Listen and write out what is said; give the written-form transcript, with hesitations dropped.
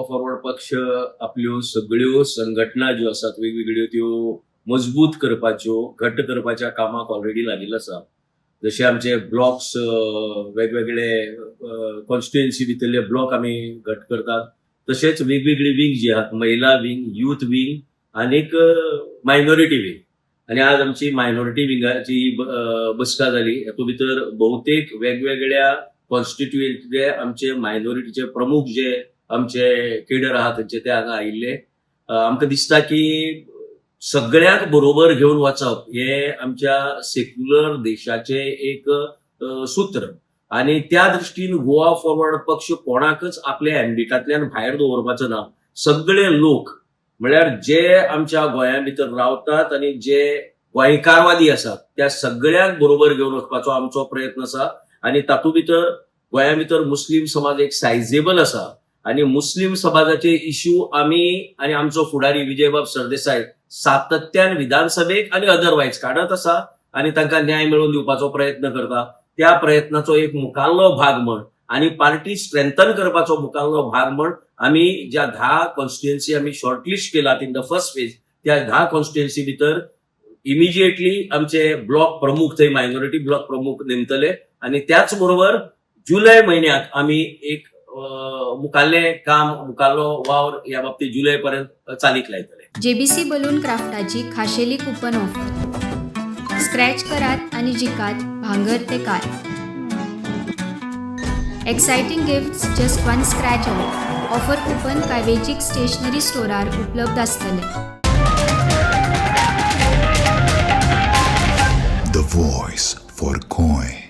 Forward पक्ष आपल्यो सगळ्यो संघटना ज्यो आसात वेगवेगळ्यो त्यो मजबूत करपाच्यो घट्ट करपाच्या कामाक ऑलरेडी लागिल्लो आसा. जशे आमचे ब्लॉक्स वेगवेगळे कॉन्स्टिट्युएन्सी भितरले ब्लॉक आमी घट्ट करतात, तशेंच वेगवेगळी विंग जी आहात, महिला विंग, युथ विंग आनीक मायनॉरिटी विंग. आणि आज आमची मायनॉरिटी विंगाची बसका जाली. हेतू भितर बहुतेक वेगवेगळ्या कॉन्स्टिट्युएंसीचे आमचे मायनॉरिटीचे प्रमुख जे आमचे केडर आहात त्यांचे ते हांगा आयिल्ले. आमकां दिसता की सगळ्यांक बरोबर घेऊन वचप हे आमच्या सेक्युलर देशाचे एक सूत्र. आणि त्या दृष्टीन गोवा फॉरवर्ड पक्ष कोणाकच आपल्या हँडिटांतल्यान भायर दवरपाचो ना. सगळे लोक म्हळ्यार जे आमच्या गोंया भितर रावतात आणि जे गोंयकारवादी आसात त्या सगळ्यांक बरोबर घेऊन वचपाचो आमचो प्रयत्न आसा. आणि तातूंत भितर गोंया भितर मुस्लिम समाज एक सायझेबल आसा आणि मुस्लिम समाजाचे इश्यू आमी आणि आमचो फुडारी विजयबाब सरदेसाय सातत्यान विधानसभेक आणि अदरवायज काढत आसा आणि तांकां न्याय मेळोवन दिवपाचो प्रयत्न करता. त्या प्रयत्नाचो एक मुखाल्लो भाग म्हण आणि पार्टी स्ट्रेंथन करपाचो मुखाल्लो भाग म्हण आमी ज्या 10 कॉन्स्टिट्युएन्सी आमी शॉर्टलिस्ट केलात इन द फर्स्ट फेज, त्या 10 कॉन्स्टिट्युएन्सी भितर इमिजिएटली आमचे ब्लॉक प्रमुख थंय मायनॉरिटी ब्लॉक प्रमुख नेमतले आणि त्याच बरोबर जुलै महिन्यात आमी एक मुखाल्ले काम मुखाल्लो वावर ह्या बाबतीत जुलै पर्यंत चालीक लायतले. जेबीसी बलून क्राफ्टाची खाशेली कुपन ऑफर. स्क्रॅच करात आणि जिकात भांगर ते car. Exciting gifts just one scratch away. Offer coupon काय वेंचीक स्टेशनरी स्टोरार उपलब्ध आसतले. The voice for coin.